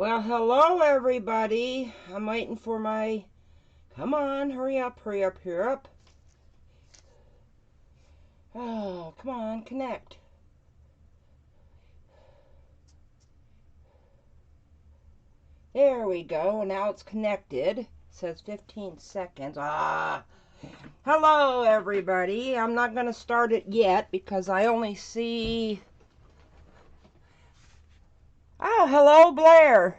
Well, hello everybody. I'm waiting for my... Come on, hurry up, hurry up, hurry up. Oh, come on, connect. There we go. Now it's connected. It says 15 seconds. Hello everybody. I'm not going to start it yet because I only see... Oh, hello Blair.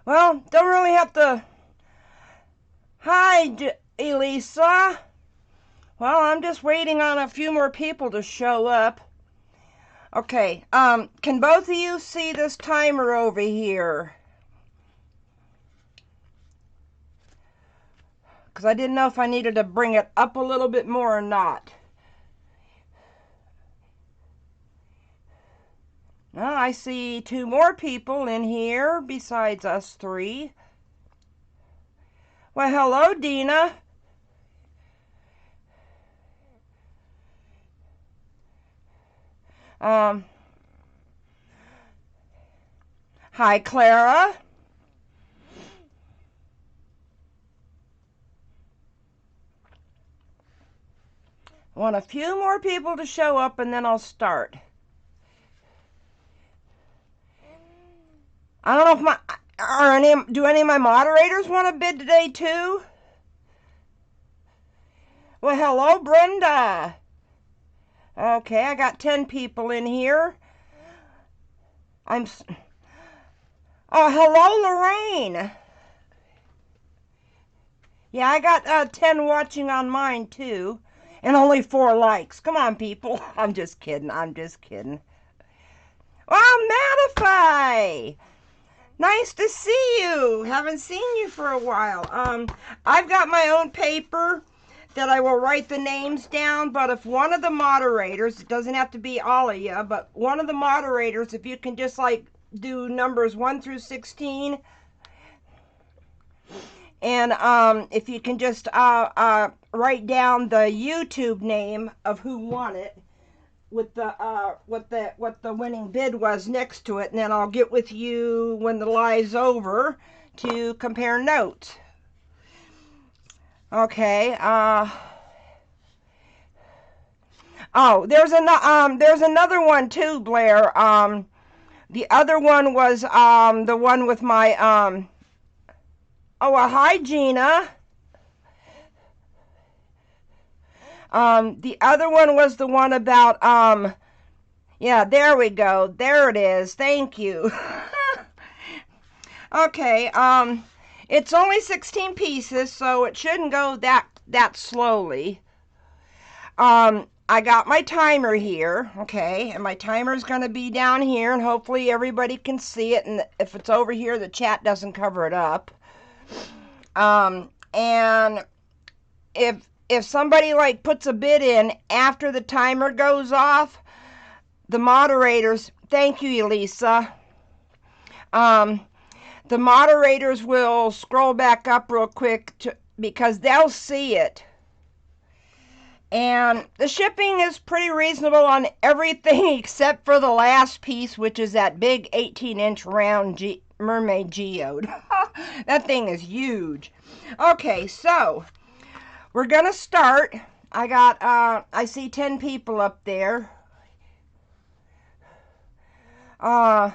Well, don't really have to... Hi, Elisa. Well, I'm just waiting on a few more people to show up. Okay, can both of you see this timer over here? Because I didn't know if I needed to bring it up a little bit more or not. Well, I see two more people in here besides us three. Well, hello, Dina. Hi, Clara. I want a few more people to show up and then I'll start. I don't know if do any of my moderators want to bid today too? Well, hello, Brenda. Okay, I got 10 people in here. Oh, hello, Lorraine. Yeah, I got 10 watching on mine too. And only 4 likes. Come on, people. I'm just kidding. I'm just kidding. Well, Mattify! Nice to see you. Haven't seen you for a while. I've got my own paper that I will write the names down, but if one of the moderators, it doesn't have to be all of you, but one of the moderators, if you can just like do numbers 1 through 16, and if you can just write down the YouTube name of who won it with the what the winning bid was next to it, and then I'll get with you when the live's over to compare notes. Okay. Oh, there's another one too, Blair. The other one was the one with my Oh, well, hi, Gina. The other one was the one about, yeah, there we go. There it is. Thank you. Okay, it's only 16 pieces, so it shouldn't go that slowly. I got my timer here, okay, and my timer is going to be down here, and hopefully everybody can see it, and if it's over here, the chat doesn't cover it up. And if somebody like puts a bid in after the timer goes off, the moderators, thank you, Elisa. The moderators will scroll back up real quick because they'll see it. And the shipping is pretty reasonable on everything except for the last piece, which is that big 18-inch round Mermaid geode. That thing is huge. Okay, so we're gonna start. I see 10 people up there. I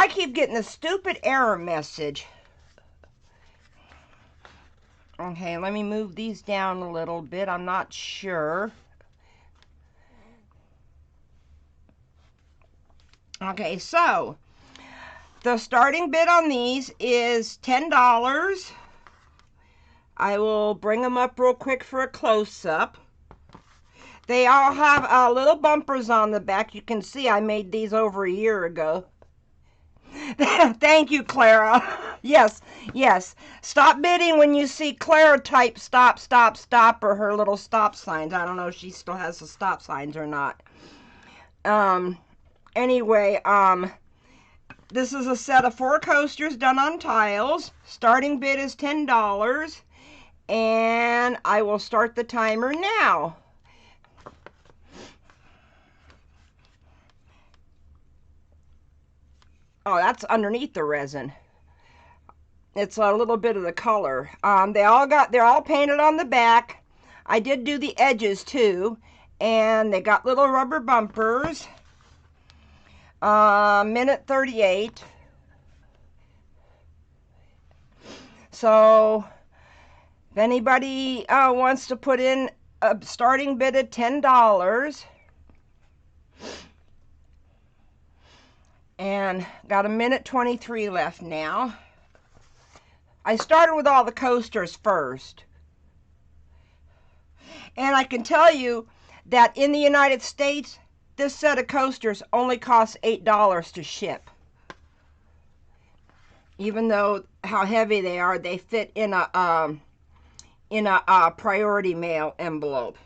keep getting a stupid error message. Okay, let me move these down a little bit. I'm not sure. Okay, so the starting bid on these is $10. I will bring them up real quick for a close-up. They all have little bumpers on the back. You can see I made these over a year ago. Thank you, Clara. Yes, yes. Stop bidding when you see Clara type stop, stop, stop, or her little stop signs. I don't know if she still has the stop signs or not. Anyway, this is a set of 4 coasters done on tiles. Starting bid is $10. And I will start the timer now. Oh, that's underneath the resin. It's a little bit of the color. They're all painted on the back. I did do the edges too, and they got little rubber bumpers. Minute 38. So if anybody wants to put in a starting bid of $10, and got a minute 23 left now. I started with all the coasters first. And I can tell you that in the United States, this set of coasters only costs $8 to ship. Even though how heavy they are, they fit in a priority mail envelope.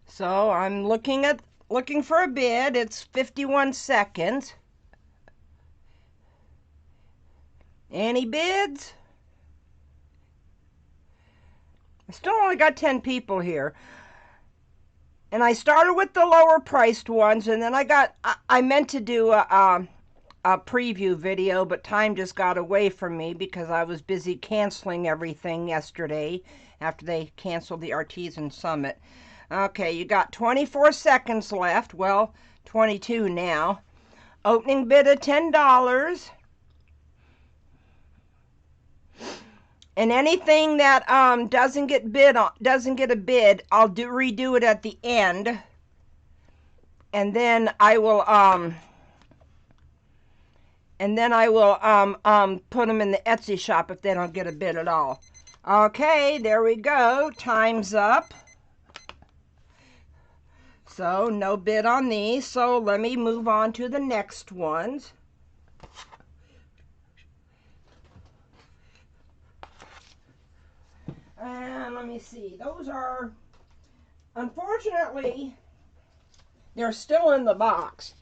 So I'm looking for a bid. It's 51 seconds. Any bids? I still only got 10 people here. And I started with the lower priced ones, and then I meant to do a preview video, but time just got away from me because I was busy canceling everything yesterday after they canceled the Artisan Summit. Okay, you got 24 seconds left. Well, 22 now. Opening bid of $10. And anything that doesn't get a bid, I'll redo it at the end. And then I will put them in the Etsy shop if they don't get a bid at all. Okay, there we go. Time's up. So no bid on these. So let me move on to the next ones. And let me see. Those are, unfortunately, they're still in the box.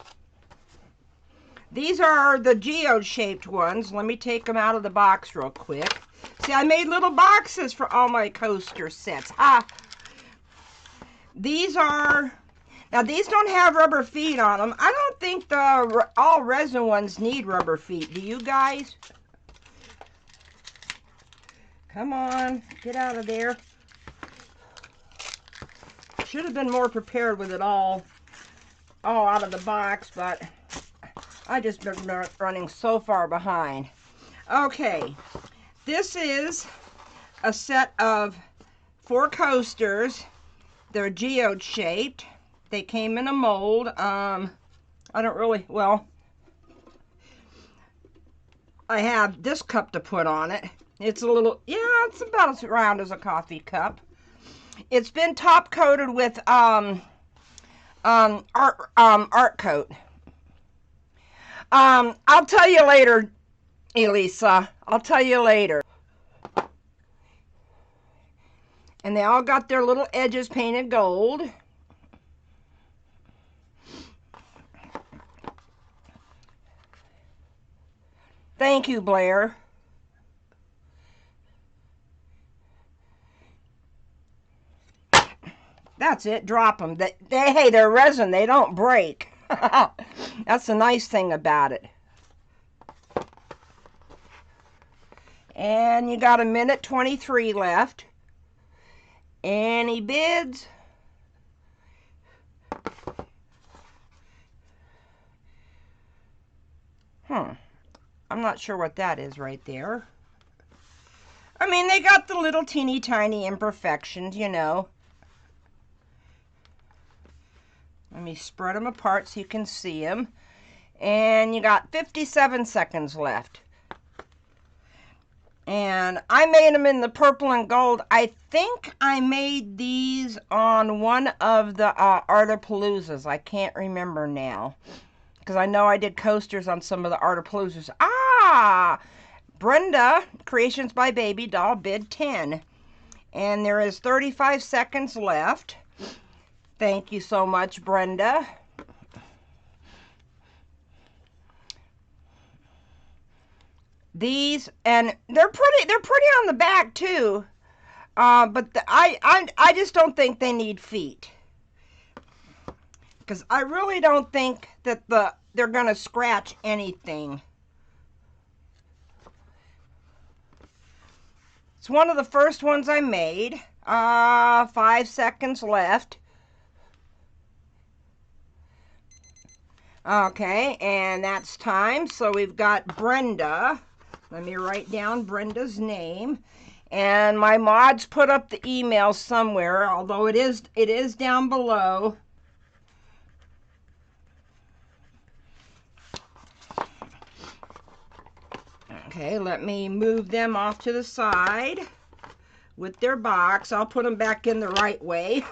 These are the geode-shaped ones. Let me take them out of the box real quick. See, I made little boxes for all my coaster sets. These are, now these don't have rubber feet on them. I don't think the all resin ones need rubber feet. Do you guys? Come on, get out of there. Should have been more prepared with it all out of the box, but I just been running so far behind. Okay, this is a set of 4 coasters. They're geode shaped. They came in a mold. I have this cup to put on it. It's a little, it's about as round as a coffee cup. It's been top coated with art coat. I'll tell you later, Elisa. I'll tell you later. And they all got their little edges painted gold. Thank you, Blair. That's it. Drop them. Hey, they're resin. They don't break. That's the nice thing about it. And you got a minute 23 left. Any bids? I'm not sure what that is right there. I mean, they got the little teeny tiny imperfections, you know. Let me spread them apart so you can see them. And you got 57 seconds left. And I made them in the purple and gold. I think I made these on one of the Artapaloozas. I can't remember now. Because I know I did coasters on some of the Artapaloozas. Brenda, Creations by Baby Doll, bid 10. And there is 35 seconds left. Thank you so much, Brenda. These, and they're pretty on the back too. But I just don't think they need feet. because I really don't think that they're going to scratch anything. It's one of the first ones I made. 5 seconds left. Okay, and that's time. So we've got Brenda. Let me write down Brenda's name. And my mods put up the email somewhere, although it is down below. Okay, let me move them off to the side with their box. I'll put them back in the right way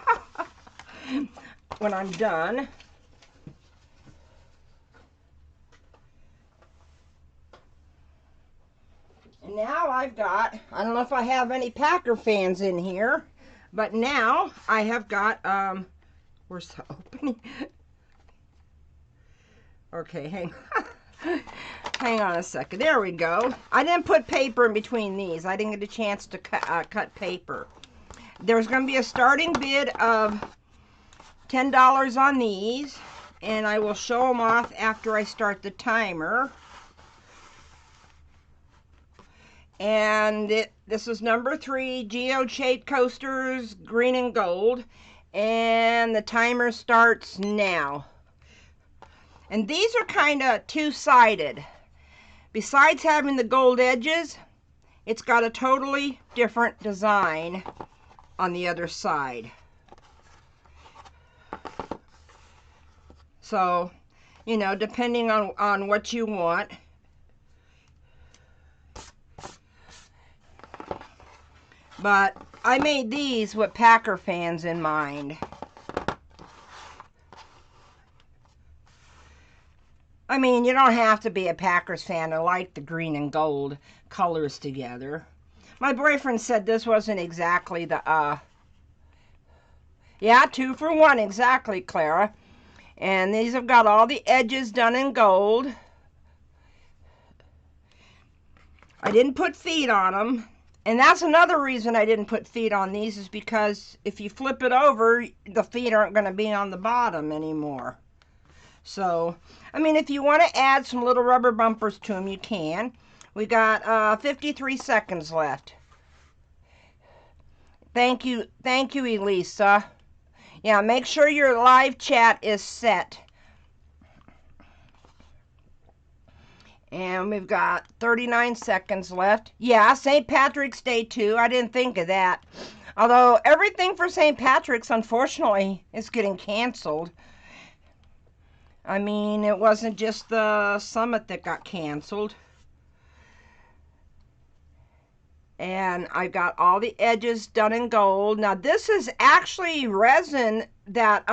when I'm done. And now I've got, I don't know if I have any Packer fans in here, but now I have got, where's the opening? Okay, hang on a second. There we go. I didn't put paper in between these. I didn't get a chance to cut paper. There's going to be a starting bid of $10 on these, and I will show them off after I start the timer. And this is number 3, geode-shaped coasters, green and gold. And the timer starts now. And these are kind of two-sided. Besides having the gold edges, it's got a totally different design on the other side. So, you know, depending on what you want. But I made these with Packer fans in mind. I mean, you don't have to be a Packers fan to like the green and gold colors together. My boyfriend said this wasn't exactly the, yeah, 2 for 1, exactly, Clara. And these have got all the edges done in gold. I didn't put feet on them. And that's another reason I didn't put feet on these, is because if you flip it over, the feet aren't going to be on the bottom anymore. So, I mean, if you want to add some little rubber bumpers to them, you can. We got 53 seconds left. Thank you, Elisa. Yeah, make sure your live chat is set. And we've got 39 seconds left. Yeah, St. Patrick's Day too. I didn't think of that. Although everything for St. Patrick's, unfortunately, is getting canceled. I mean, it wasn't just the summit that got canceled. And I got all the edges done in gold. Now, this is actually resin that,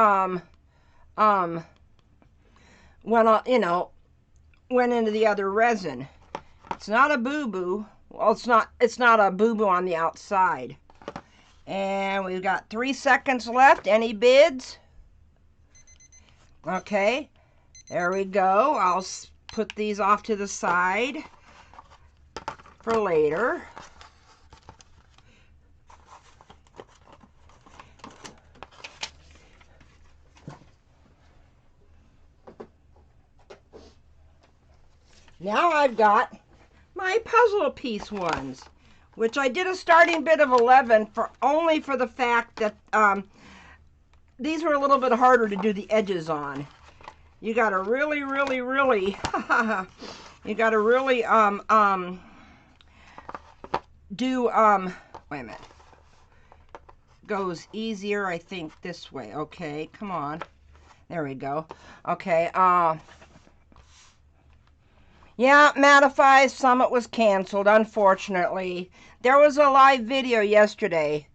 went into the other resin. It's not a boo-boo. Well, it's not a boo-boo on the outside. And we've got 3 seconds left. Any bids? Okay, there we go. I'll put these off to the side for later. Now I've got my puzzle piece ones, which I did a starting bid of 11 only for the fact that these were a little bit harder to do the edges on. You got to really, you got to really do wait a minute. Goes easier, I think, this way. Okay, come on. There we go. Okay, yeah, Mattify's Summit was canceled, unfortunately. There was a live video yesterday.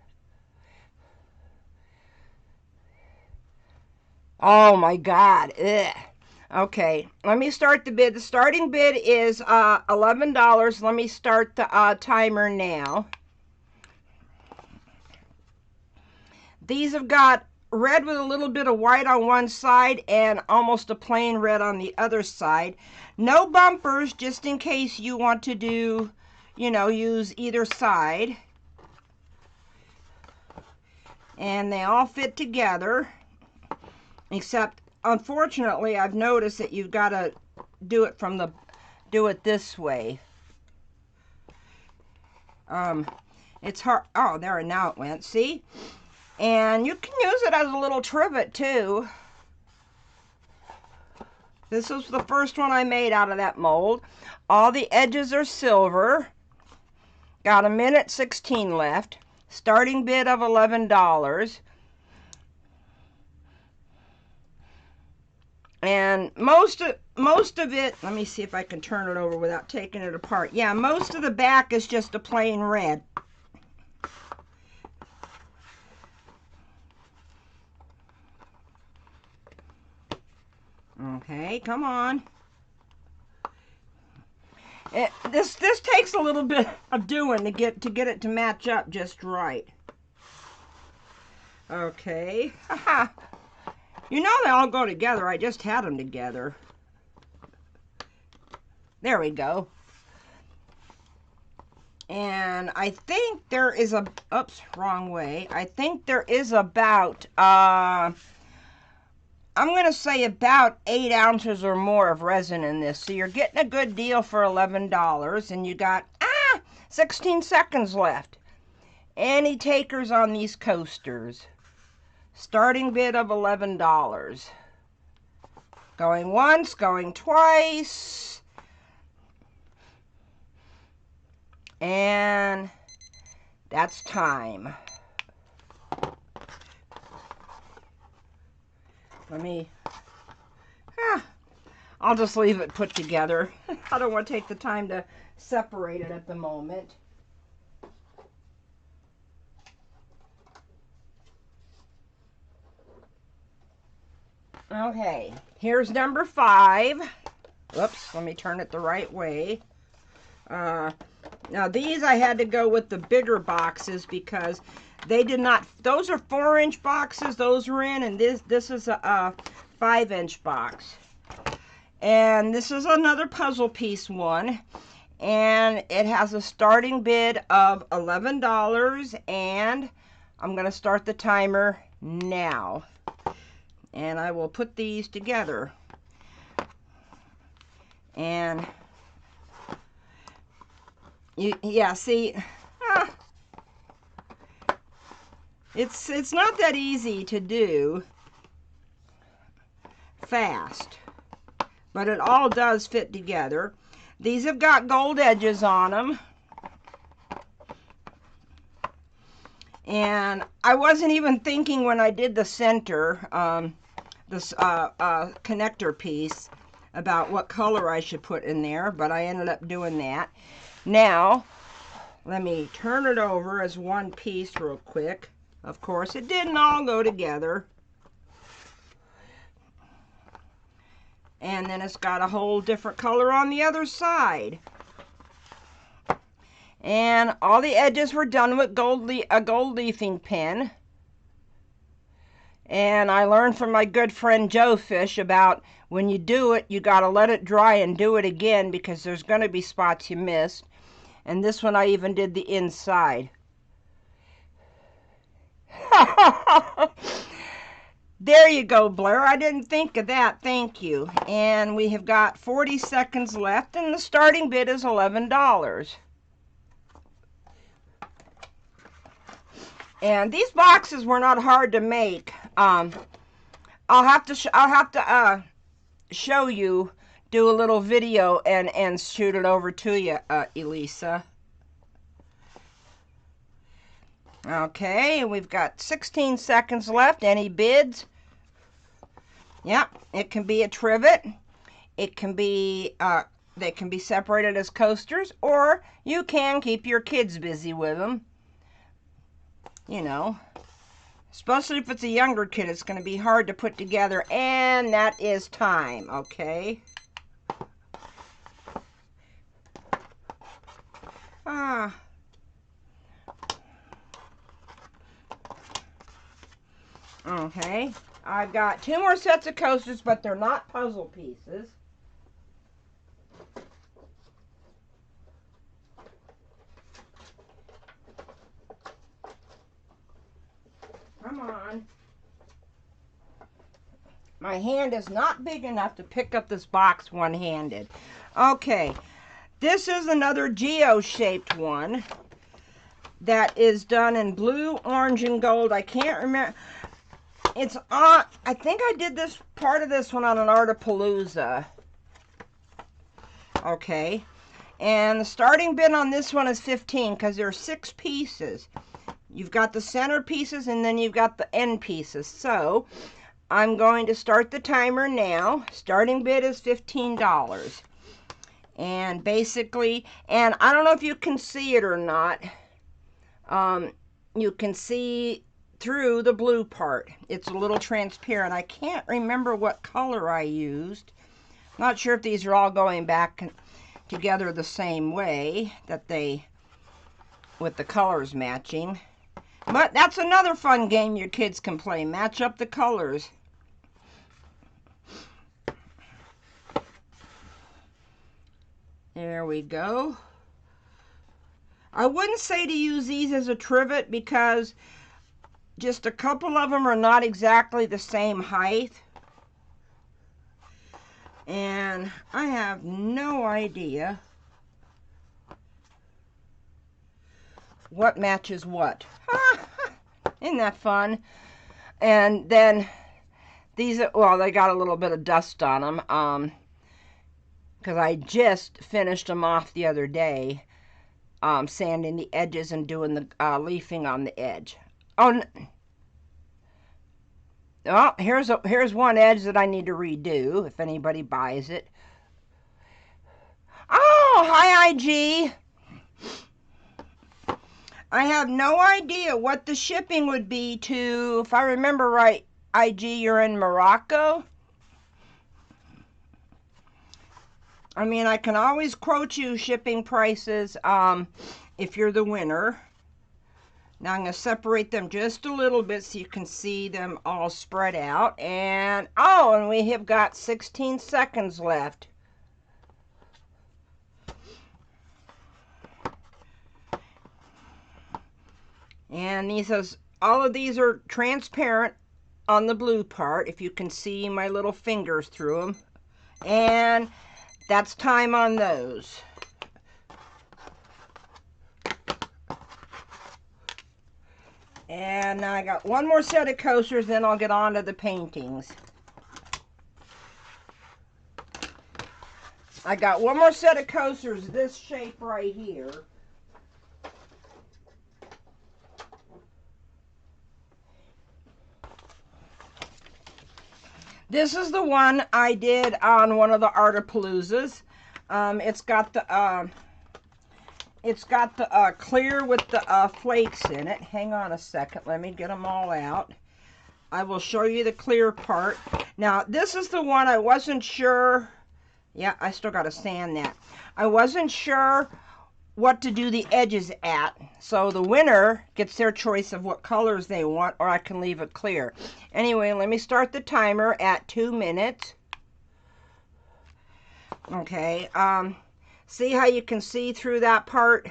Oh my God. Ugh. Okay, let me start the bid. The starting bid is $11. Let me start the timer now. These have got red with a little bit of white on one side and almost a plain red on the other side. No bumpers, just in case you want to do, you know, use either side. And they all fit together, except unfortunately, I've noticed that you've got to do it this way. It's hard. Oh, there, now it went. See? And you can use it as a little trivet too. This was the first one I made out of that mold. All the edges are silver. Got 1:16 left. Starting bid of $11. And most of it, let me see if I can turn it over without taking it apart. Yeah, most of the back is just a plain red. Okay, come on. This takes a little bit of doing to get it to match up just right. Okay. Haha. You know they all go together. I just had them together. There we go. And I think there is a, oops, wrong way. I think there is about, I'm going to say about 8 ounces or more of resin in this. So you're getting a good deal for $11. And you got, 16 seconds left. Any takers on these coasters? Starting bid of $11. Going once, going twice. And that's time. Let me, I'll just leave it put together. I don't want to take the time to separate it at the moment. Okay, here's number 5. Whoops, let me turn it the right way. Now these I had to go with the bigger boxes because they did not, those are 4-inch boxes those were in, and this is a 5-inch box. And this is another puzzle piece one, and it has a starting bid of $11, and I'm going to start the timer now. And I will put these together. And yeah, see, it's not that easy to do fast, but it all does fit together. These have got gold edges on them. And I wasn't even thinking when I did the center, this connector piece, about what color I should put in there, but I ended up doing that. Now, let me turn it over as one piece real quick. Of course, it didn't all go together. And then it's got a whole different color on the other side. And all the edges were done with a gold leafing pen. And I learned from my good friend Joe Fish about when you do it, you got to let it dry and do it again because there's going to be spots you missed. And this one I even did the inside. There you go, Blair. I didn't think of that. Thank you. And we have got 40 seconds left, and the starting bid is $11. And these boxes were not hard to make. I'll have to show you, do a little video and shoot it over to you, Elisa. Okay, we've got 16 seconds left. Any bids? Yep, it can be a trivet. It can be, they can be separated as coasters, or you can keep your kids busy with them. You know, especially if it's a younger kid, it's going to be hard to put together. And that is time, okay? Okay, I've got 2 more sets of coasters, but they're not puzzle pieces. Come on. My hand is not big enough to pick up this box one-handed. Okay, this is another geo-shaped one that is done in blue, orange, and gold. I can't remember. It's on, I think I did this part of this one on an Artapalooza. Okay, and the starting bid on this one is 15 because there are 6 pieces. You've got the center pieces and then you've got the end pieces. So I'm going to start the timer now. Starting bid is $15. And basically, and I don't know if you can see it or not, you can see through the blue part. It's a little transparent. I can't remember what color I used. Not sure if these are all going back together the same way, that they, with the colors matching. But that's another fun game your kids can play. Match up the colors. There we go. I wouldn't say to use these as a trivet because just a couple of them are not exactly the same height. And I have no idea what matches what. Isn't that fun? And then these, well, they got a little bit of dust on them because I just finished them off the other day, sanding the edges and doing the leafing on the edge. Oh, oh, here's one edge that I need to redo if anybody buys it. Oh, hi, IG. I have no idea what the shipping would be to, if I remember right, IG, you're in Morocco. I mean, I can always quote you shipping prices if you're the winner. Now I'm going to separate them just a little bit so you can see them all spread out. And, oh, and we have got 16 seconds left. And all of these are transparent on the blue part, if you can see my little fingers through them. And that's time on those. And now I got one more set of coasters, then I'll get on to the paintings. I got one more set of coasters, this shape right here. This is the one I did on one of the Artapaloozas. It's got the clear with the flakes in it. Hang on a second, let me get them all out. I will show you the clear part. Now, this is the one I wasn't sure. Yeah, I still got to sand that. I wasn't sure what to do the edges at. So the winner gets their choice of what colors they want, or I can leave it clear. Anyway, let me start the timer at 2 minutes. Okay, see how you can see through that part?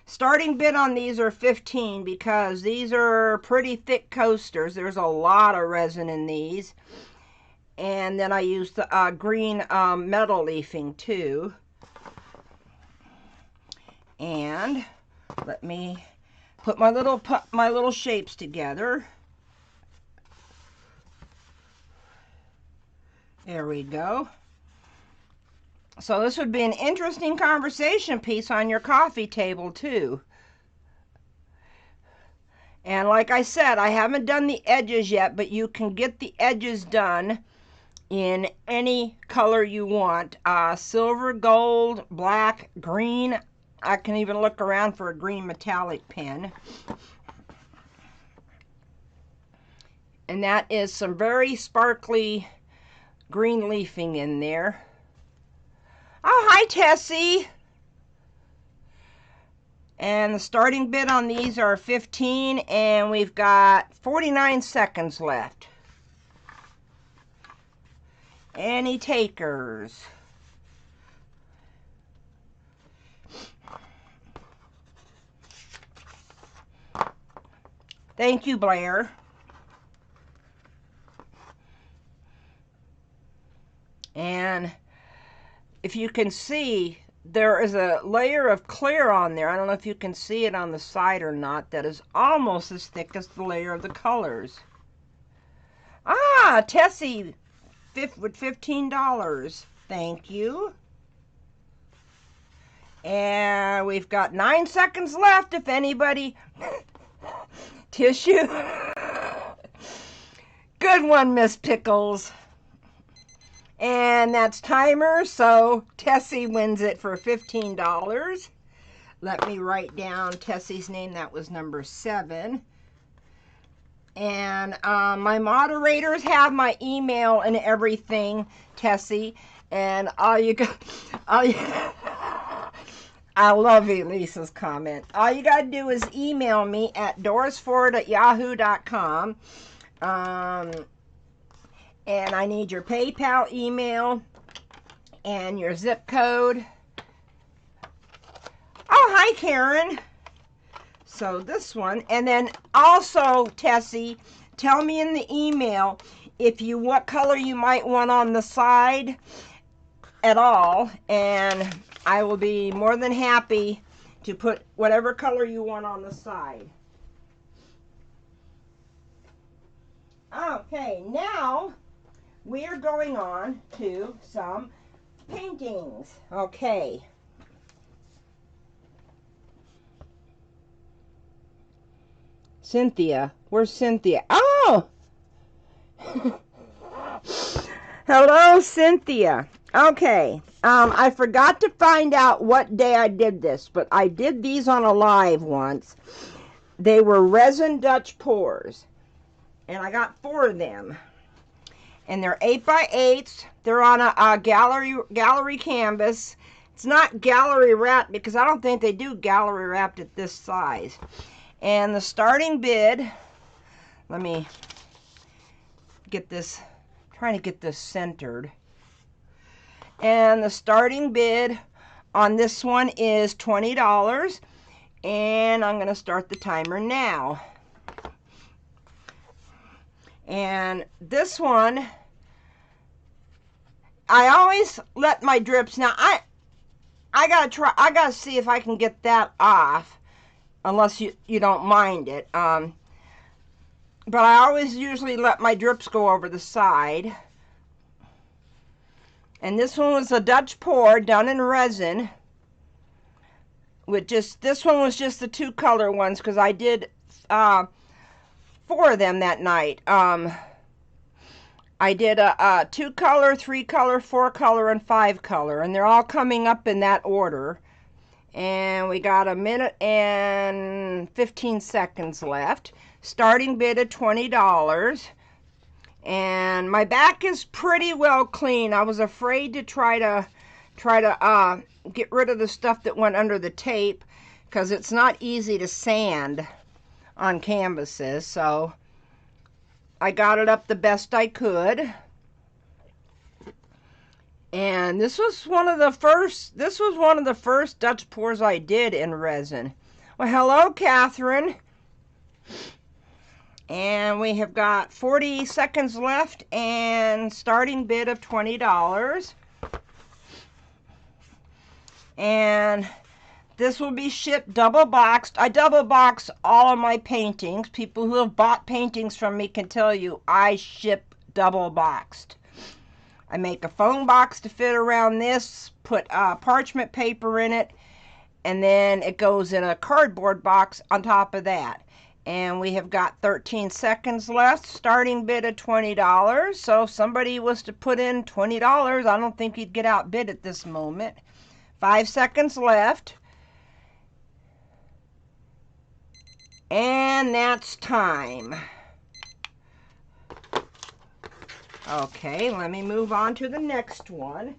Starting bid on these are 15 because these are pretty thick coasters. There's a lot of resin in these. And then I used the green metal leafing too. And let me put my little shapes together. There we go. So this would be an interesting conversation piece on your coffee table too. And like I said, I haven't done the edges yet, but you can get the edges done in any color you want. Silver, gold, black, green. I can even look around for a green metallic pen. And that is some very sparkly green leafing in there. Oh, hi, Tessie. And the starting bid on these are 15, and we've got 49 seconds left. Any takers? Thank you, Blair. And if you can see, there is a layer of clear on there. I don't know if you can see it on the side or not. That is almost as thick as the layer of the colors. Ah, Tessie with $15. Thank you. And we've got 9 seconds left if anybody... Tissue. Good one, Miss Pickles. And that's timer, so Tessie wins it for $15. Let me write down Tessie's name. That was number 7. And my moderators have my email and everything, Tessie. And all you got... I love Elisa's comment. All you got to do is email me at dorisford@yahoo.com. And I need your PayPal email and your zip code. Oh, hi, Karen. So this one. And then also, Tessie, tell me in the email what color you might want on the side at all. And I will be more than happy to put whatever color you want on the side. Okay, now we are going on to some paintings. Okay. Cynthia. Where's Cynthia? Oh! Hello, Cynthia. Okay. I forgot to find out what day I did this, but I did these on a live once. They were resin Dutch pours. And I got 4 of them. And they're 8x8s. They're on a gallery canvas. It's not gallery wrapped because I don't think they do gallery wrapped at this size. And the starting bid, let me get this, trying to get this centered. And the starting bid on this one is $20. And I'm going to start the timer now. And this one, I always let my drips. Now I gotta see if I can get that off, unless you don't mind it. But I always usually let my drips go over the side. And this one was a Dutch pour done in resin. This one was just the 2 color ones because I did 4 of them that night. I did a 2 color, 3 color, 4 color, and 5 color, and they're all coming up in that order. And we got 1 minute and 15 seconds left. Starting bid at $20. And my back is pretty well clean. I was afraid to try to get rid of the stuff that went under the tape because it's not easy to sand on canvases, so I got it up the best I could. And this was one of the first Dutch pours I did in resin. Well, hello, Catherine. And we have got 40 seconds left and starting bid of $20. And this will be shipped double boxed. I double box all of my paintings. People who have bought paintings from me can tell you I ship double boxed. I make a foam box to fit around this, put parchment paper in it, and then it goes in a cardboard box on top of that. And we have got 13 seconds left. Starting bid at $20. So if somebody was to put in $20, I don't think you'd get outbid at this moment. 5 seconds left. And that's time. Okay, let me move on to the next one,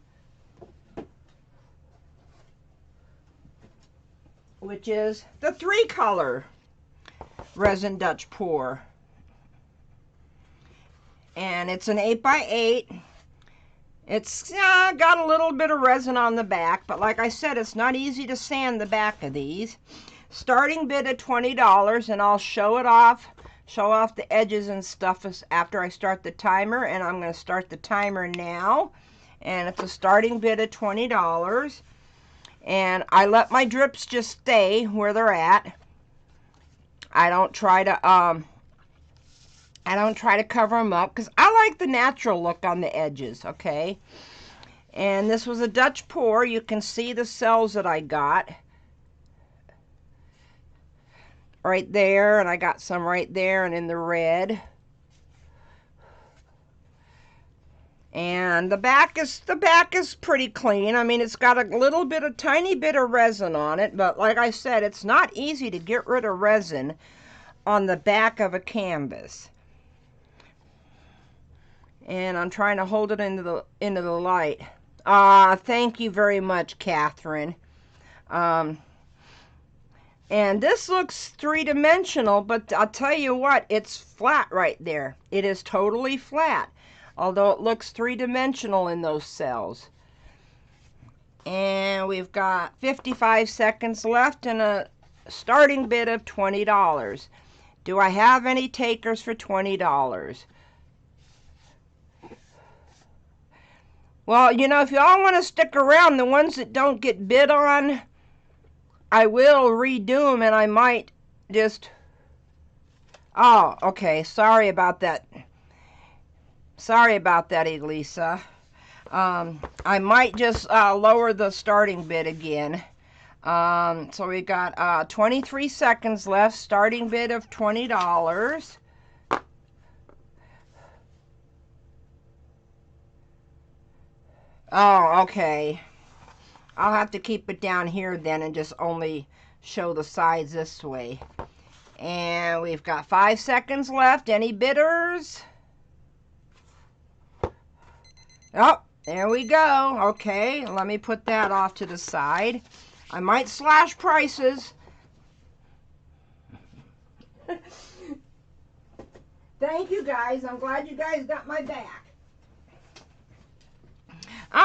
which is the 3 color resin Dutch pour. And it's an 8x8. It's got a little bit of resin on the back, but like I said, it's not easy to sand the back of these. Starting bid at $20, and I'll show off the edges and stuff after I start the timer, and I'm going to start the timer now. and it's a starting bid of $20. And I let my drips just stay where they're at. I don't try to cover them up because I like the natural look on the edges, okay? And this was a Dutch pour. You can see the cells that I got right there, and I got some right there and in the red. And the back is pretty clean. I mean, it's got a tiny bit of resin on it, but like I said, it's not easy to get rid of resin on the back of a canvas. And I'm trying to hold it into the light. Thank you very much, Catherine. And this looks three-dimensional, but I'll tell you what, it's flat right there. It is totally flat, although it looks three-dimensional in those cells. And we've got 55 seconds left and a starting bid of $20. Do I have any takers for $20? Well, you know, if y'all want to stick around, the ones that don't get bid on, I will redo them, and I might just... Oh, okay. Sorry about that. Sorry about that, Elisa. I might just lower the starting bid again. So we got 23 seconds left. Starting bid of $20. Oh, okay. I'll have to keep it down here then and just only show the sides this way. And we've got 5 seconds left. Any bidders? Oh, there we go. Okay, let me put that off to the side. I might slash prices. Thank you guys. I'm glad you guys got my back.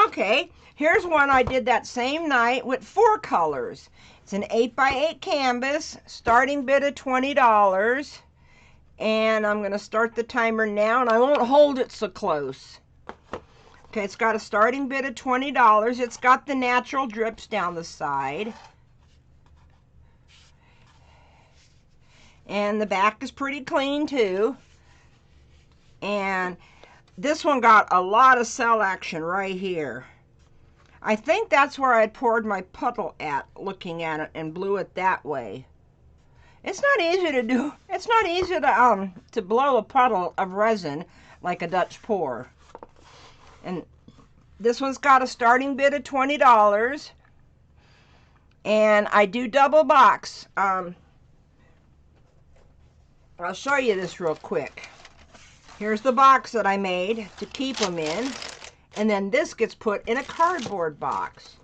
Okay, here's one I did that same night with 4 colors. It's an 8x8 canvas, starting bid of $20. And I'm going to start the timer now, and I won't hold it so close. Okay, it's got a starting bid of $20. It's got the natural drips down the side. And the back is pretty clean too. And this one got a lot of cell action right here. I think that's where I poured my puddle at, looking at it, and blew it that way. It's not easy to do. It's not easy to blow a puddle of resin like a Dutch pour. And this one's got a starting bid of $20. And I do double box. I'll show you this real quick. Here's the box that I made to keep them in. And then this gets put in a cardboard box.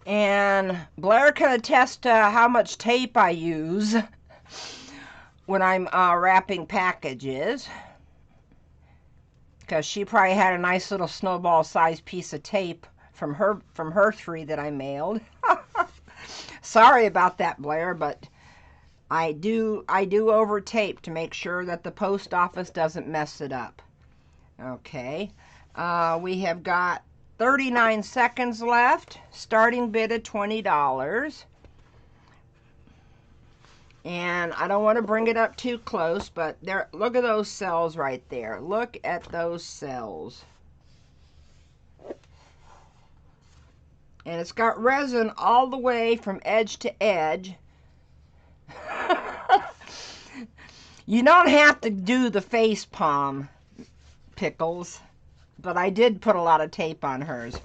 And Blair can attest to how much tape I use when I'm wrapping packages. Because she probably had a nice little snowball-sized piece of tape from her 3 that I mailed. Sorry about that, Blair, but I do over tape to make sure that the post office doesn't mess it up. Okay, we have got 39 seconds left. Starting bid of $20. And I don't want to bring it up too close, but there, look at those cells right there. Look at those cells. And it's got resin all the way from edge to edge. You don't have to do the face palm, Pickles, but I did put a lot of tape on hers.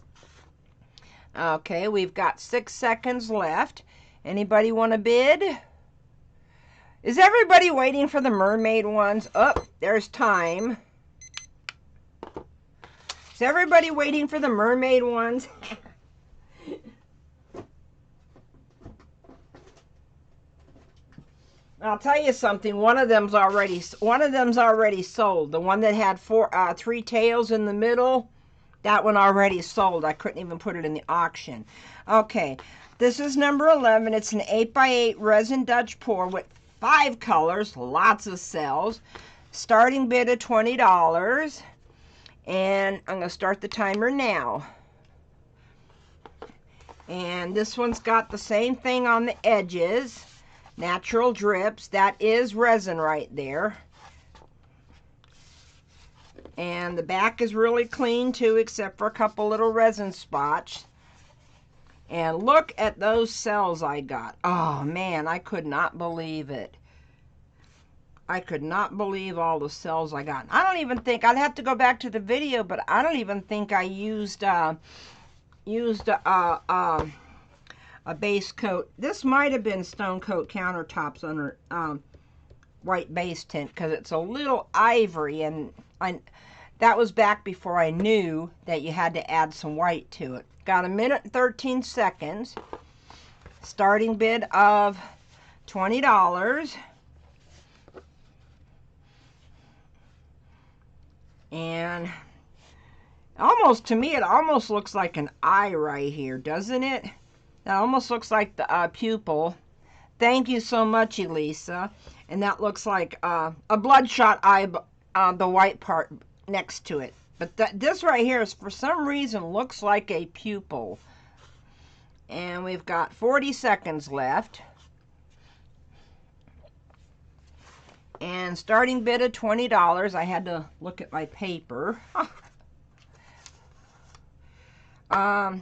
Okay, we've got 6 seconds left. Anybody want to bid? Is everybody waiting for the mermaid ones? Oh, there's time. Is everybody waiting for the mermaid ones? I'll tell you something. One of them's already sold. The one that had 3 tails in the middle, that one already sold. I couldn't even put it in the auction. Okay, this is number 11. It's an 8x8 resin Dutch pour with 5 colors, lots of cells. Starting bid of $20. And I'm going to start the timer now. And this one's got the same thing on the edges. Natural drips. That is resin right there. And the back is really clean too, except for a couple little resin spots. And look at those cells I got. Oh man, I could not believe it. I could not believe all the cells I got. I don't even think, I'd have to go back to the video, but I don't even think I used a base coat. This might have been Stone Coat Countertops under white base tint, because it's a little ivory, and that was back before I knew that you had to add some white to it. Got 1 minute and 13 seconds. Starting bid of $20. And almost, to me, it almost looks like an eye right here, doesn't it? That almost looks like the pupil. Thank you so much, Elisa. And that looks like a bloodshot eye, the white part next to it. But this right here is, for some reason, looks like a pupil. And we've got 40 seconds left. And starting bid of $20. I had to look at my paper. I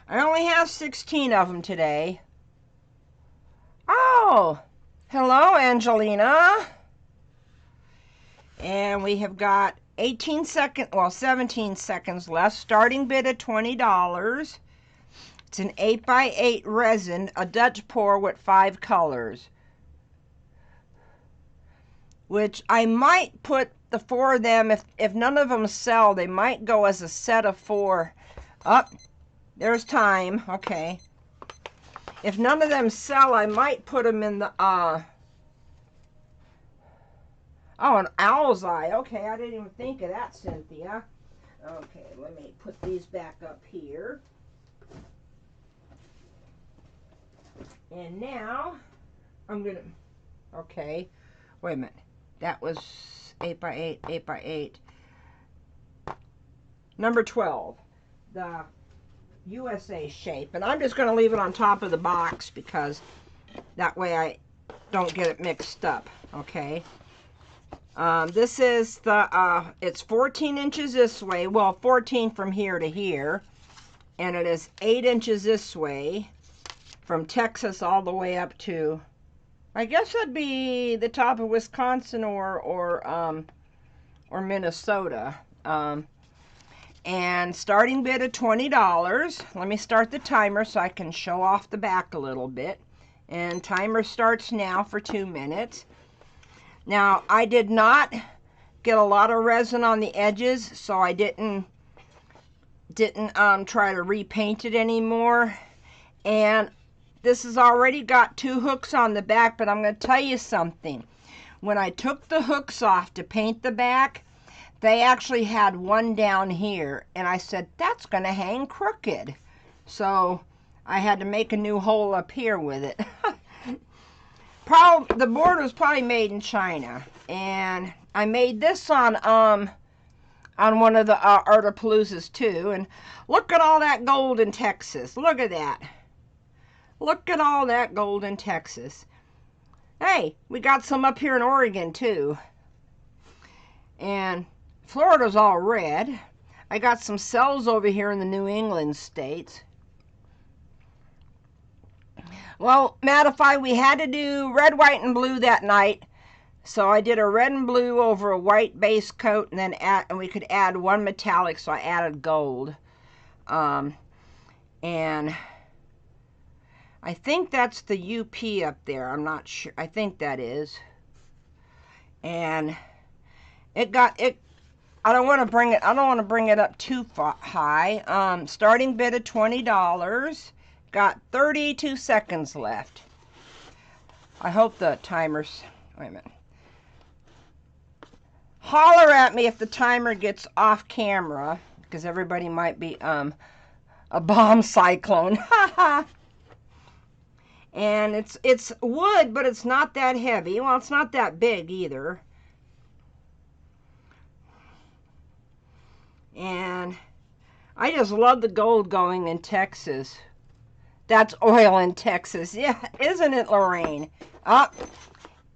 only have 16 of them today. Oh, hello, Angelina. And we have got 17 seconds left. Starting bid of $20. It's an 8x8 resin, a Dutch pour with 5 colors. Which I might put the 4 of them, if none of them sell, they might go as a set of 4. Up, there's time. Okay. If none of them sell, I might put them in the oh, an owl's eye. Okay, I didn't even think of that, Cynthia. Okay, let me put these back up here. And now I'm gonna, okay, wait a minute. That was 8x8, 8x8. Number 12, the USA shape. And I'm just going to leave it on top of the box because that way I don't get it mixed up, okay? This is the, it's 14 inches this way. Well, 14 from here to here. And it is 8 inches this way from Texas all the way up to, I guess that'd be the top of Wisconsin or Minnesota. And starting bid of $20. Let me start the timer so I can show off the back a little bit. And timer starts now for 2 minutes. Now, I did not get a lot of resin on the edges, so I didn't try to repaint it anymore. And this has already got 2 hooks on the back, but I'm going to tell you something. When I took the hooks off to paint the back, they actually had one down here, and I said, that's going to hang crooked. So I had to make a new hole up here with it. The board was probably made in China, and I made this on one of the Artapaloozas too. And look at all that gold in Texas. Look at that. Look at all that gold in Texas. Hey, we got some up here in Oregon too. And Florida's all red. I got some cells over here in the New England states. Well, Mattify, we had to do red, white, and blue that night. So I did a red and blue over a white base coat, and then we could add one metallic, so I added gold. And I think that's the UP up there. I'm not sure. I think that is. And it got it. I don't want to bring it up too high. Starting bid of $20. Got 32 seconds left. I hope the timer's, wait a minute. Holler at me if the timer gets off camera, because everybody might be a bomb cyclone. And it's wood, but it's not that heavy. Well, it's not that big either. And I just love the gold going in Texas. That's oil in Texas. Yeah, isn't it, Lorraine? Up.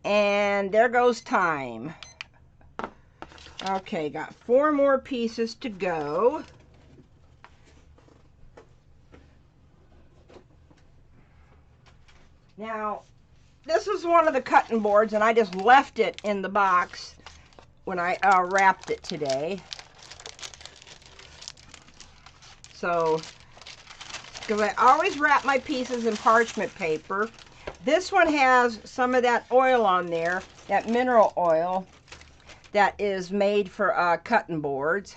And there goes time. Okay, got 4 more pieces to go. Now, this is one of the cutting boards, and I just left it in the box when I wrapped it today. So, because I always wrap my pieces in parchment paper. This one has some of that oil on there, that mineral oil that is made for cutting boards.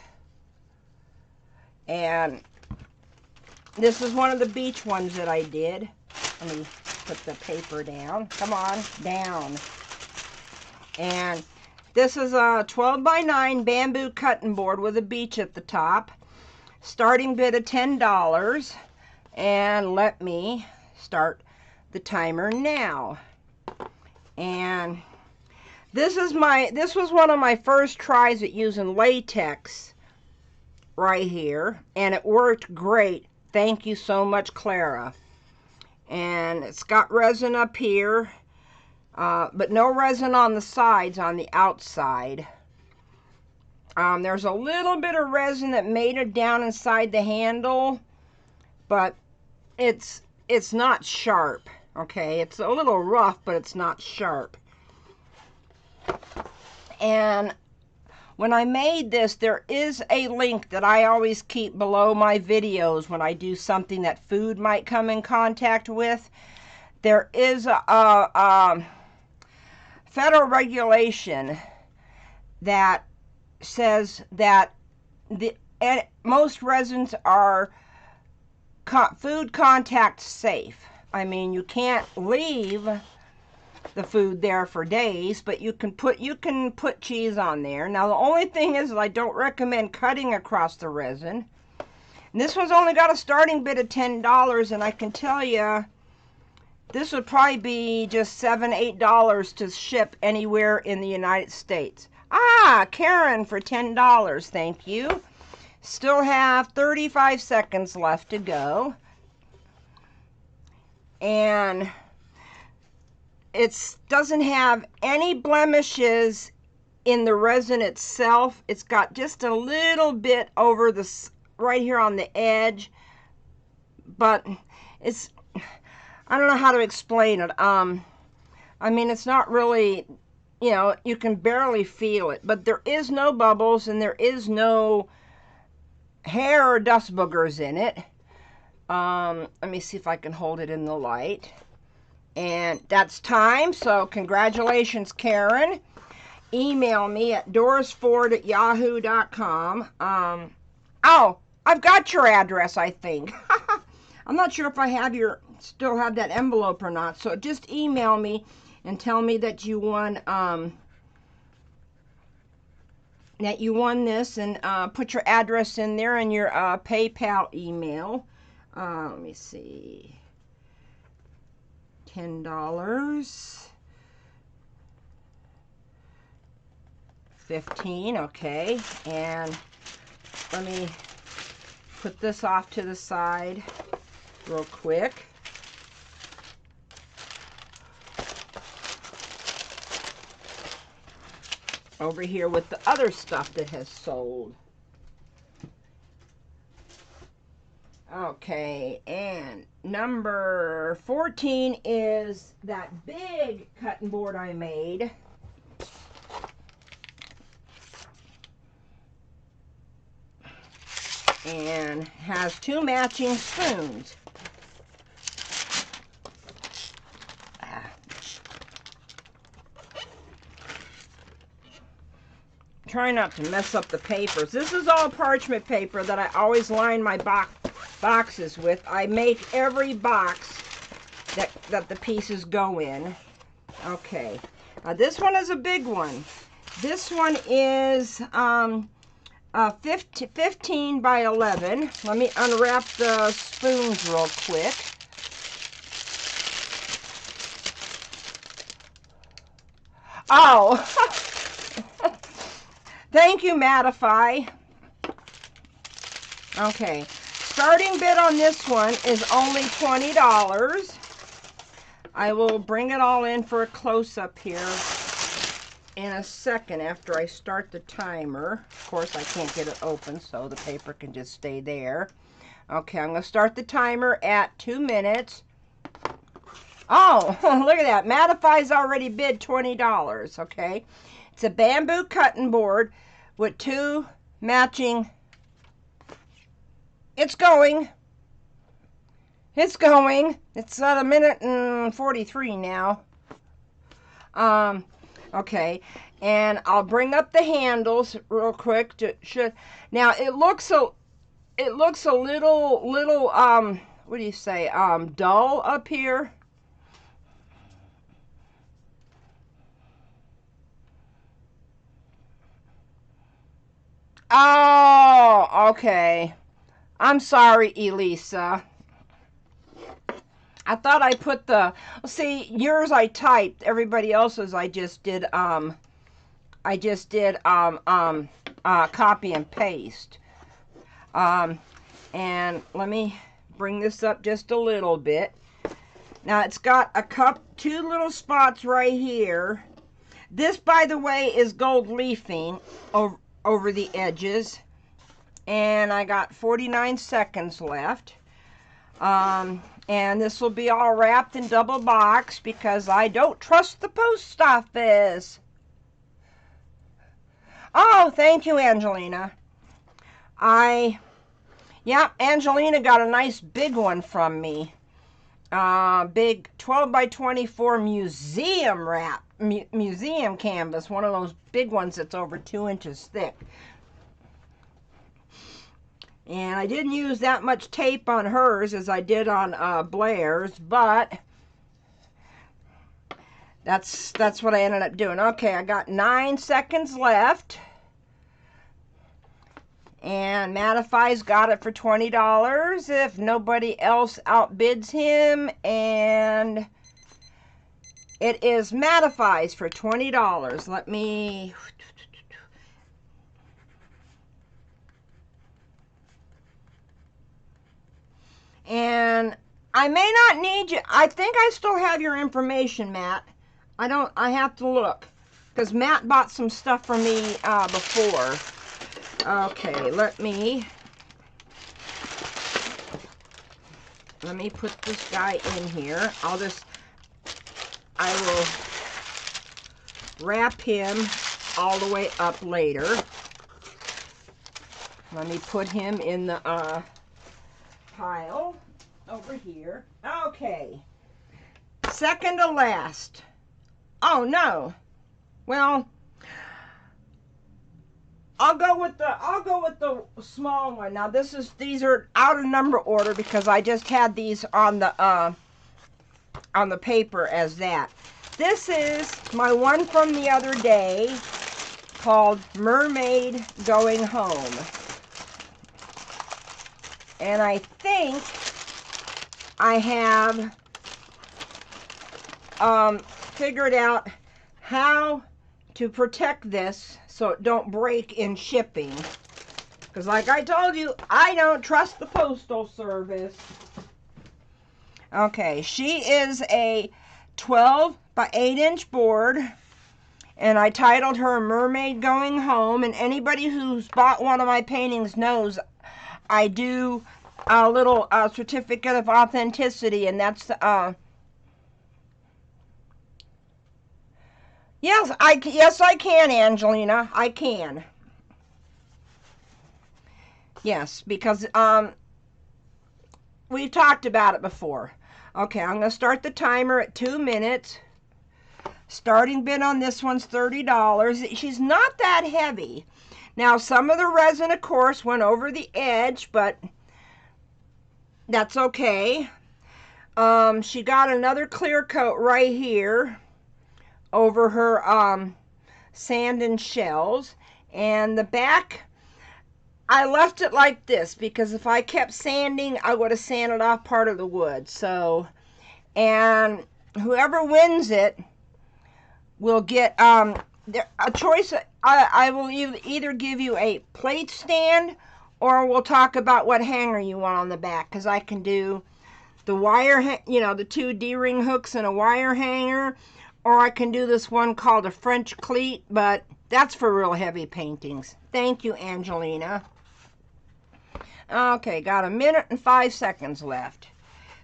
And this is one of the beach ones that I did. Let me put the paper down. Come on, down. And this is a 12 by 9 bamboo cutting board with a beach at the top. Starting bid of $10. And let me start the timer now. And this was one of my first tries at using latex right here, and it worked great. Thank you so much, Clara. And it's got resin up here, but no resin on the sides, on the outside. There's a little bit of resin that made it down inside the handle, but it's not sharp. Okay, it's a little rough, but it's not sharp. And when I made this, there is a link that I always keep below my videos when I do something that food might come in contact with. There is a federal regulation that says that most resins are food contact safe. I mean, you can't leave the food there for days, but you can put cheese on there. Now the only thing is that I don't recommend cutting across the resin. And this one's only got a starting bid of $10, and I can tell you this would probably be just $7, $8 to ship anywhere in the United States. Ah, Karen for $10, thank you. Still have 35 seconds left to go. And it doesn't have any blemishes in the resin itself. It's got just a little bit over the right here on the edge, but it's, I don't know how to explain it. I mean, it's not really, you know, you can barely feel it, but there is no bubbles and there is no hair or dust boogers in it. Let me see if I can hold it in the light. And that's time, so congratulations, Karen. Email me at dorisford@yahoo.com. Oh, I've got your address, I think. I'm not sure if I have still have that envelope or not, so just email me and tell me that you won this, and put your address in there and your PayPal email. Let me see. $10. 15, okay. And let me put this off to the side real quick. Over here with the other stuff that has sold. Okay, and number 14 is that big cutting board I made. And has 2 matching spoons. Try not to mess up the papers. This is all parchment paper that I always line my boxes with. I make every box that the pieces go in. Okay, this one is a big one. This one is 15 by 11. Let me unwrap the spoons real quick. Oh, thank you, Mattify. Okay, starting bid on this one is only $20. I will bring it all in for a close-up here in a second after I start the timer. Of course, I can't get it open, so the paper can just stay there. Okay, I'm going to start the timer at 2 minutes. Oh, look at that. Mattify's already bid $20, okay? It's a bamboo cutting board with 2 matching. It's going. It's going. It's at 1 minute and 43 now. Okay, and I'll bring up the handles real quick. Now it looks a little what do you say? Dull up here. Oh, okay. I'm sorry, Elisa. I thought I put the, see, yours I typed, everybody else's I just did copy and paste. And let me bring this up just a little bit. Now it's got a 2 little spots right here. This, by the way, is gold leafing over the edges. And I got 49 seconds left. And this will be all wrapped in double box because I don't trust the post office. Oh, thank you, Angelina. Yeah, Angelina got a nice big one from me. Big 12 by 24 museum wrap, museum canvas, one of those big ones that's over 2 inches thick. And I didn't use that much tape on hers as I did on Blair's, but that's what I ended up doing. Okay, I got 9 seconds left. And Mattify's got it for $20 if nobody else outbids him. And it is Mattify's for $20. Let me... And I may not need you. I think I still have your information, Matt. I have to look. Because Matt bought some stuff from me before. Okay, let me put this guy in here. I will wrap him all the way up later. Let me put him in the pile over here. Okay. Second to last. Oh no. Well, I'll go with the small one. Now these are out of number order because I just had these on the paper as that. This is my one from the other day called Mermaid Going Home. And I think I have figured out how to protect this so it don't break in shipping. Because like I told you, I don't trust the Postal Service. Okay, she is a 12 by 8 inch board. And I titled her Mermaid Going Home. And anybody who's bought one of my paintings knows I do a little certificate of authenticity, and that's yes, I can, Angelina. I can. Yes, because we've talked about it before. Okay, I'm going to start the timer at 2 minutes. Starting bid on this one's $30. She's not that heavy. Now, some of the resin, of course, went over the edge, but that's okay. She got another clear coat right here over her sand and shells. And the back, I left it like this because if I kept sanding, I would have sanded off part of the wood. So, and whoever wins it will get a choice. I will either give you a plate stand or we'll talk about what hanger you want on the back, because I can do the wire, you know, the 2 D-ring hooks and a wire hanger, or I can do this one called a French cleat, but that's for real heavy paintings. Thank you, Angelina. Okay, got 1 minute and 5 seconds left.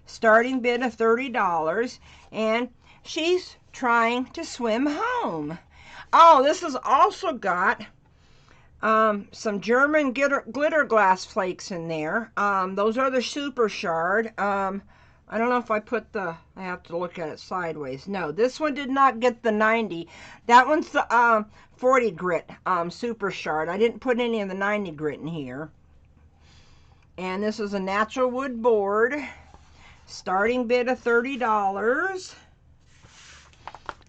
Starting bid of $30, and she's trying to swim home. Oh, this has also got some German glitter glass flakes in there. Those are the Super Shard. I don't know if I put the, I have to look at it sideways. No, this one did not get the 90. That one's the 40 grit Super Shard. I didn't put any of the 90 grit in here. And this is a natural wood board. Starting bid of $30.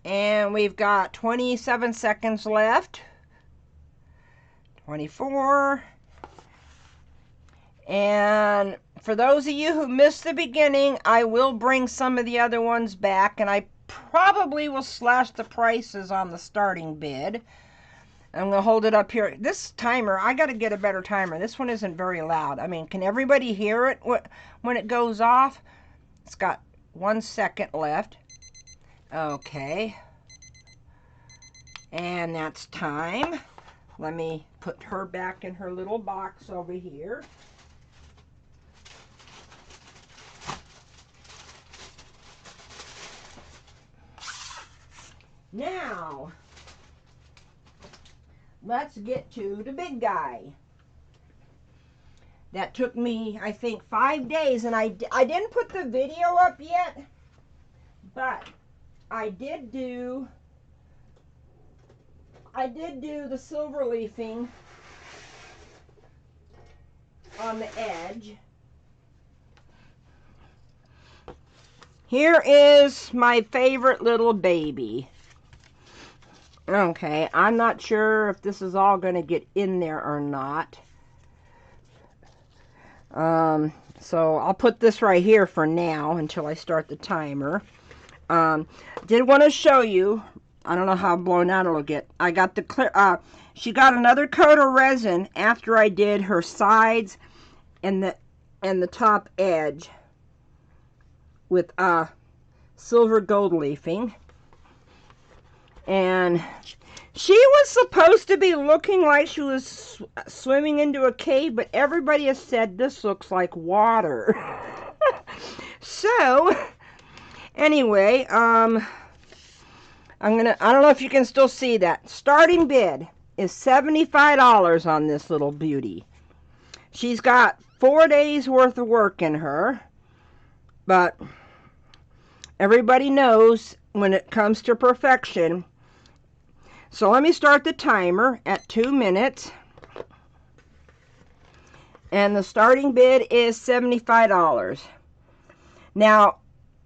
And we've got 27 seconds left. 24. And for those of you who missed the beginning, I will bring some of the other ones back, and I probably will slash the prices on the starting bid. I'm going to hold it up here. This timer, I got to get a better timer. This one isn't very loud. I mean, can everybody hear it when it goes off? It's got 1 second left. Okay. And that's time. Let me put her back in her little box over here. Now, let's get to the big guy. That took me, I think, 5 days, and I didn't put the video up yet, but I did do the silver leafing on the edge. Here is my favorite little baby. Okay, I'm not sure if this is all going to get in there or not. So I'll put this right here for now until I start the timer. Did want to show you, I don't know how blown out it'll get. I got the clear, she got another coat of resin after I did her sides and the top edge with silver gold leafing. And she was supposed to be looking like she was swimming into a cave, but everybody has said this looks like water. So, anyway, I don't know if you can still see that. Starting bid is $75 on this little beauty. She's got 4 days worth of work in her, but everybody knows when it comes to perfection. So let me start the timer at 2 minutes. And the starting bid is $75. Now,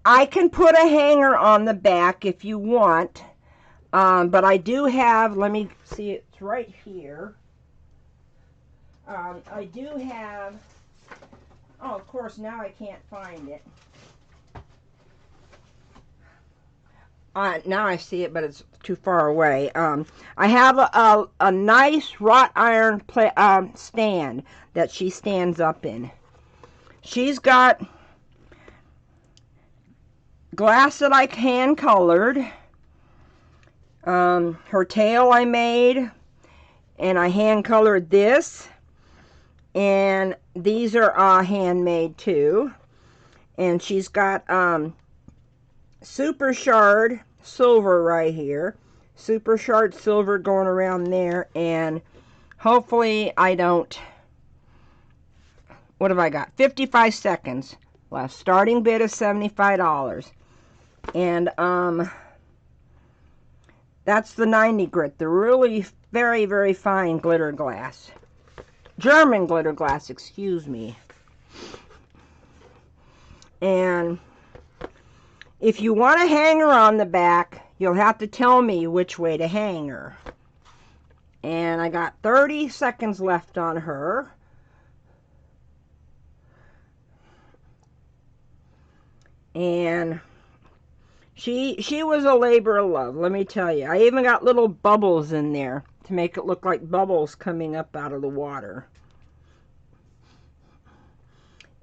I can put a hanger on the back if you want. But I do have, let me see, it's right here. I do have, oh, of course, now I can't find it. Now I see it, but it's too far away. I have a nice wrought iron stand that she stands up in. She's got glass that I hand colored. Her tail I made, and I hand colored this. And these are handmade too. And she's got Super Shard silver right here. Super Shard silver going around there. And hopefully I don't... What have I got? 55 seconds left. Starting bid of $75. And that's the 90 grit. The really very, very fine glitter glass. German glitter glass, excuse me. And if you want a hanger on the back, you'll have to tell me which way to hang her. And I got 30 seconds left on her. And she was a labor of love, let me tell you. I even got little bubbles in there to make it look like bubbles coming up out of the water.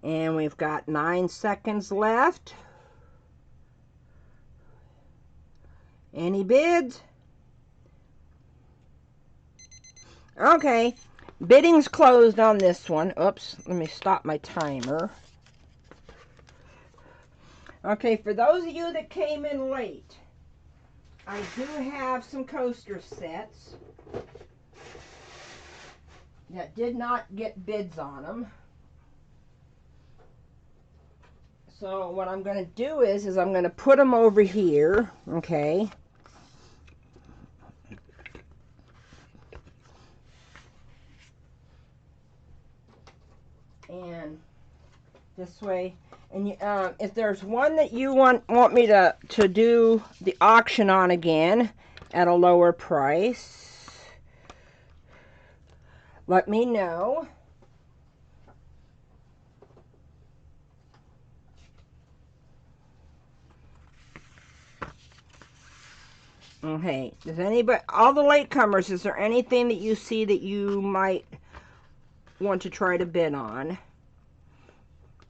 And we've got 9 seconds left. Any bids? Okay, bidding's closed on this one. Oops, let me stop my timer. Okay, for those of you that came in late, I do have some coaster sets that did not get bids on them. So what I'm going to do is I'm going to put them over here, okay? And this way, and if there's one that you want me to do the auction on again at a lower price, let me know. Okay, does anybody, all the latecomers, is there anything that you see that you might want to try to bid on?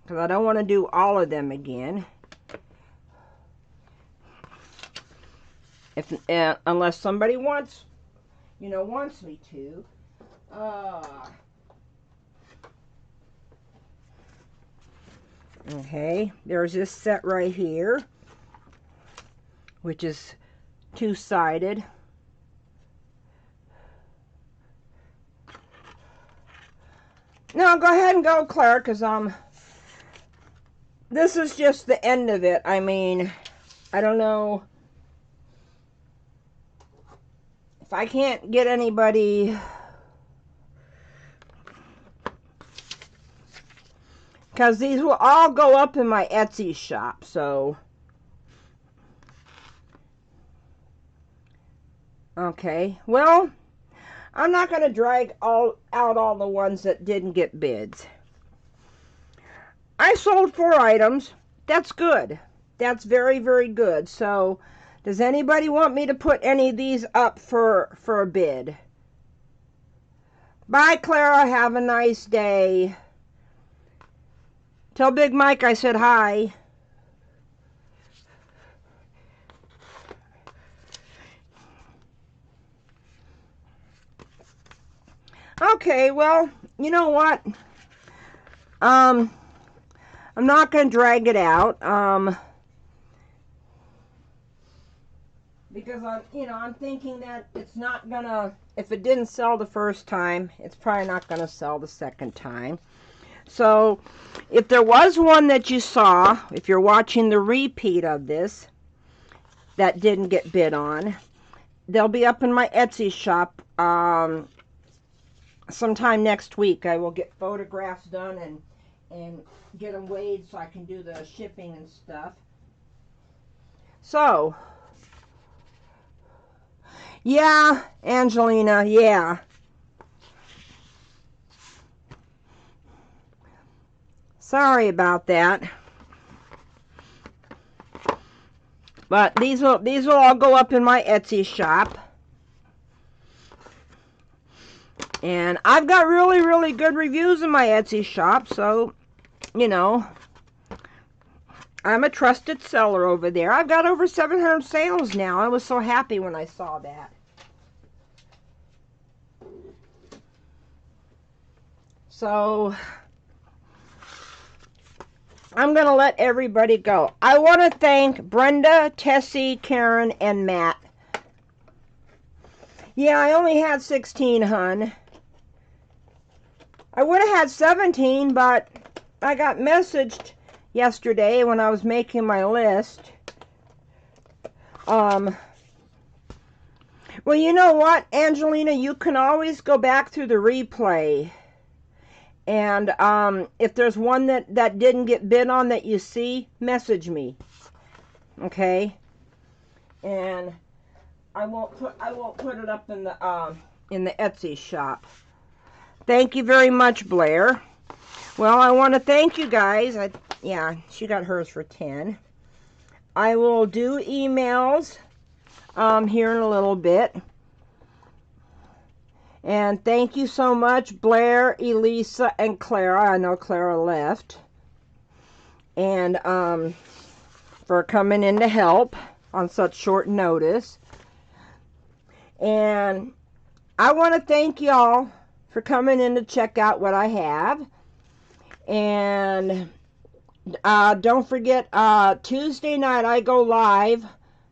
Because I don't want to do all of them again. If unless somebody wants me to. Okay, there's this set right here, which is two-sided. No, go ahead and go, Claire, because this is just the end of it. I mean, I don't know if I can't get anybody, because these will all go up in my Etsy shop, so. Okay, well, I'm not going to drag out all the ones that didn't get bids. I sold 4 items. That's good. That's very, very good. So, does anybody want me to put any of these up for a bid? Bye, Clara. Have a nice day. Tell Big Mike I said hi. Okay, well, you know what? I'm not going to drag it out, because I'm thinking that it's not going to, if it didn't sell the first time, it's probably not going to sell the second time. So, if there was one that you saw, if you're watching the repeat of this, that didn't get bid on, they'll be up in my Etsy shop, sometime next week. I will get photographs done and get them weighed so I can do the shipping and stuff. So, yeah, Angelina, yeah. Sorry about that. But these will all go up in my Etsy shop. And I've got really, really good reviews in my Etsy shop, so, I'm a trusted seller over there. I've got over 700 sales now. I was so happy when I saw that. So, I'm going to let everybody go. I want to thank Brenda, Tessie, Karen, and Matt. Yeah, I only had 16, hun. I would have had 17, but I got messaged yesterday when I was making my list. Well, you know what, Angelina? You can always go back through the replay. And if there's one that didn't get bid on that you see, message me. Okay? And I won't put it up in the Etsy shop. Thank you very much, Blair. Well, I want to thank you guys. Yeah, she got hers for 10. I will do emails here in a little bit. And thank you so much, Blair, Elisa, and Clara. I know Clara left. and for coming in to help on such short notice. And I want to thank y'all for coming in to check out what I have. And don't forget, Tuesday night I go live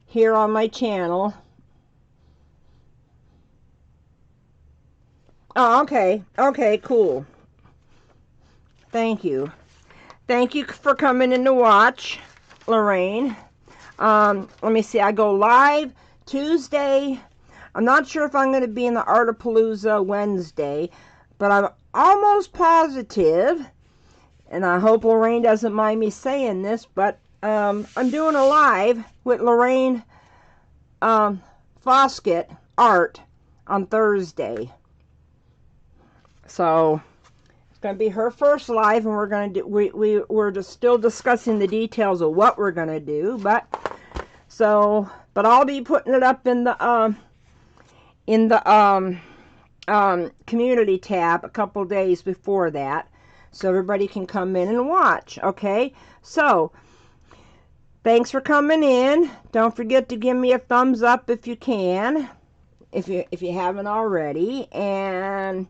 here on my channel. Oh, okay. Okay, cool. Thank you. Thank you for coming in to watch, Lorraine. Let me see. I go live Tuesday. I'm not sure if I'm going to be in the Artapalooza Wednesday, but I'm almost positive, and I hope Lorraine doesn't mind me saying this, but I'm doing a live with Lorraine Foskett Art on Thursday. So it's going to be her first live, and we're going to do, we're just still discussing the details of what we're going to do, but I'll be putting it up in the community tab a couple days before that, so everybody can come in and watch. Okay, so thanks for coming in. Don't forget to give me a thumbs up if you can, if you haven't already. And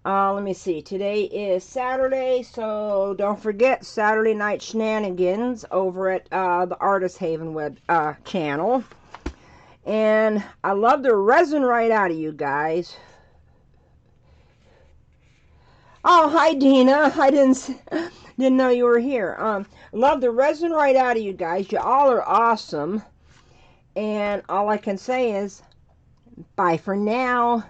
let me see, today is Saturday, so don't forget Saturday Night Shenanigans over at the Artist Haven web channel. And I love the resin right out of you guys. Oh, hi Dina. I didn't know you were here. Love the resin right out of you guys. You all are awesome. And all I can say is bye for now.